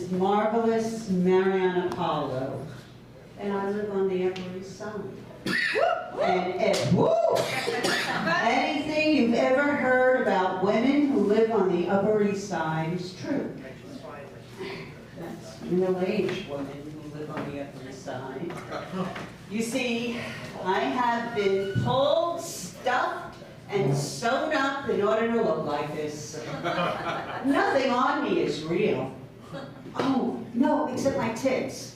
is marvelous Marianna, and I live on the Upper East Side. And anything you've ever heard about women who live on the Upper East Side is true. That's middle-aged women who live on the Upper East Side. You see, I have been pulled, stuffed, and sewn up in order to look like this. Nothing on me is real. Oh, no, except my tits.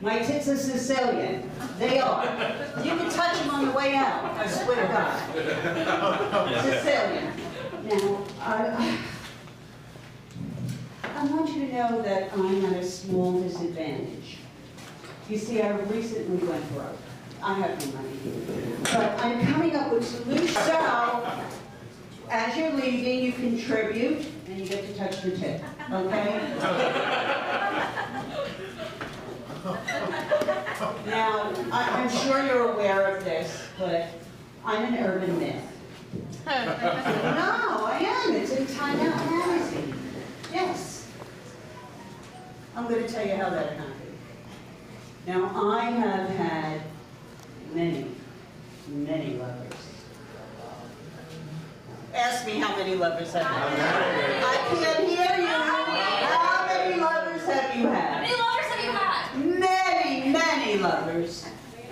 My tits are Sicilian. They are. You can touch them on the way out, I swear to God. Sicilian. Now, I want you to know that I'm at a small disadvantage. You see, I recently went broke. I have no money. But I'm coming up with solutions. So, as you're leaving, you contribute, and you get to touch the tip, okay? Now, I'm sure you're aware of this, but I'm an urban myth. No, I am. It's in Time Out magazine. Yes. I'm going to tell you how that happened. Now, I have had many lovers. Ask me how many lovers have I had. I can't hear you. How many lovers have you had? How many lovers have you had? Many lovers.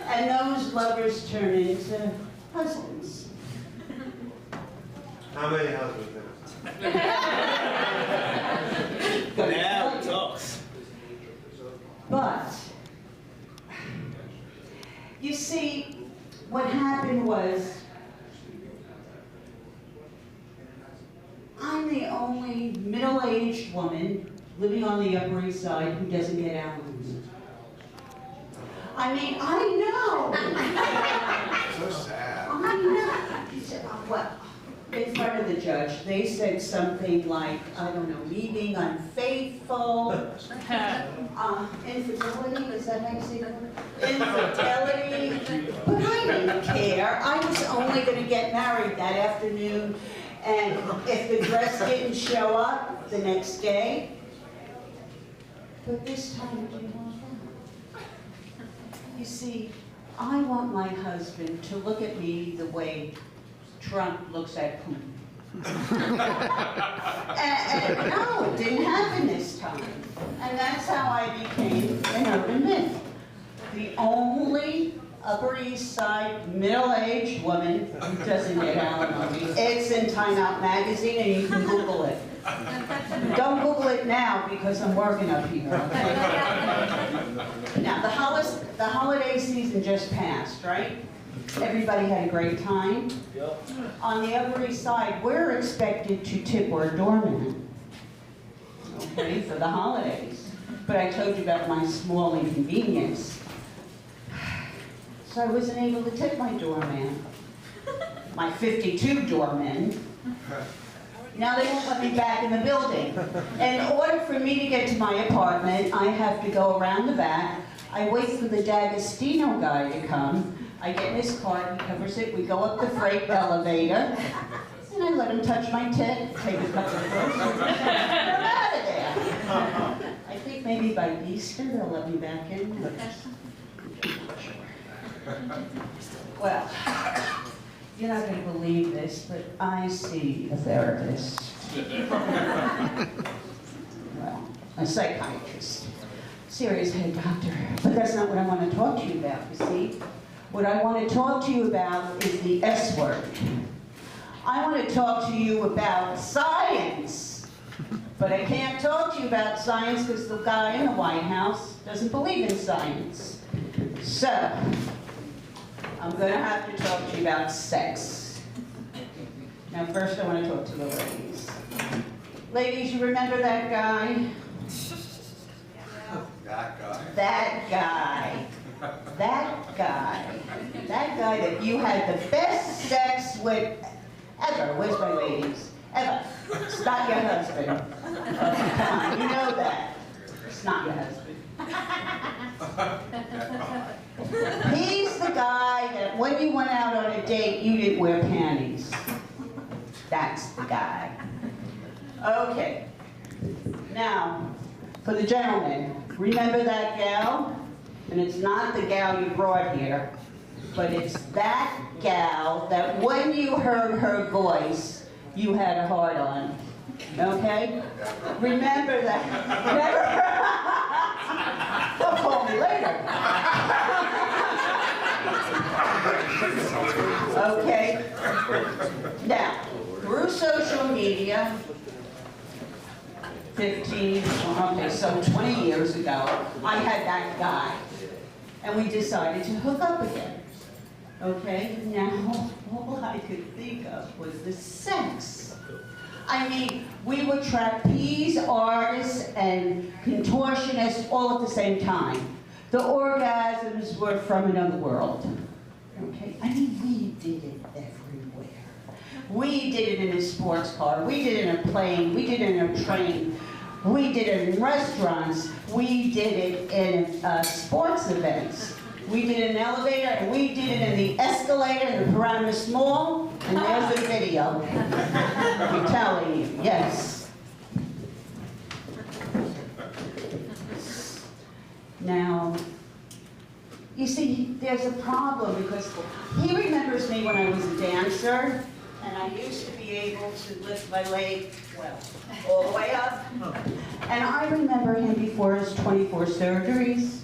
And those lovers turn into husbands. How many husbands have you? Now it talks. But, you see, what happened was, I'm the only middle-aged woman living on the Upper East Side who doesn't get alimony. I mean, I know. So sad. I know. He said, well, in front of the judge, they said something like, I don't know, me being unfaithful, infidelity, is that how you say that? Infidelity. But I didn't care. I was only going to get married that afternoon, and if the dress didn't show up the next day, but this time it didn't want that. You see, I want my husband to look at me the way Trump looks at Putin. and no, it didn't happen this time. And that's how I became an urban myth. The only Upper East Side middle-aged woman who doesn't get alimony. It's in Time Out magazine, and you can Google it. Don't Google it now because I'm working up here. Okay? Now, the holiday season just passed, right? Everybody had a great time. Yep. On the Upper East Side, we're expected to tip our doorman, okay, for the holidays. But I told you about my small inconvenience. So I wasn't able to tip my doorman, my 52 doormen. Now they won't let me back in the building. In order for me to get to my apartment, I have to go around the back. I wait for the D'Agostino guy to come. I get in his car, he covers it, we go up the freight elevator, and I let him touch my tit, take a couple of groceries, and I'm out of there. I think maybe by Easter they'll let me back in. Well, you're not going to believe this, but I see a therapist. Well, a psychiatrist. Serious head doctor. But that's not what I want to talk to you about, you see. What I want to talk to you about is the S word. I want to talk to you about science. But I can't talk to you about science because the guy in the White House doesn't believe in science. So, I'm going to have to talk to you about sex. Now, first I want to talk to the ladies. Ladies, you remember that guy? That guy. That guy. That guy. That guy that you had the best sex with ever. Where's my ladies? Ever. It's not your husband. Oh, come on, you know that. It's not your husband. He's the guy that when you went out on a date, you didn't wear panties. That's the guy. Okay. Now, For the gentlemen, remember that gal? And it's not the gal you brought here, but it's that gal that when you heard her voice, you had a heart on. Okay? Remember that. Never. Don't call me later. Okay? Now, through social media, 20 years ago, I had that guy. And we decided to hook up again. Okay? Now, all I could think of was the sex. I mean, we were trapeze artists and contortionists all at the same time. The orgasms were from another world. Okay? I mean, we did it everywhere. We did it in a sports car. We did it in a plane. We did it in a train. We did it in restaurants. We did it in sports events. We did it in an elevator, and we did it in the escalator in the Paramus Mall, and there's the video. I'm telling you, yes. Now, you see, there's a problem because he remembers me when I was a dancer, and I used to be able to lift my leg, well, all the way up. And I remember him before his 24 surgeries.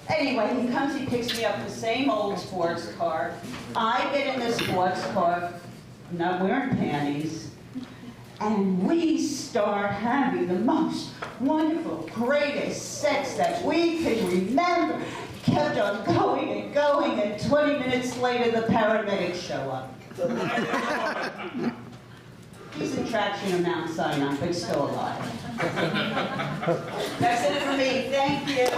Anyway, he comes, he picks me up in the same old sports car. I get in the sports car, I'm not wearing panties, and we start having the most wonderful, greatest sex that we can remember. Kept on going and going, and 20 minutes later the paramedics show up. He's in traction of Mount Sinai, but still alive. That's it for me. Thank you.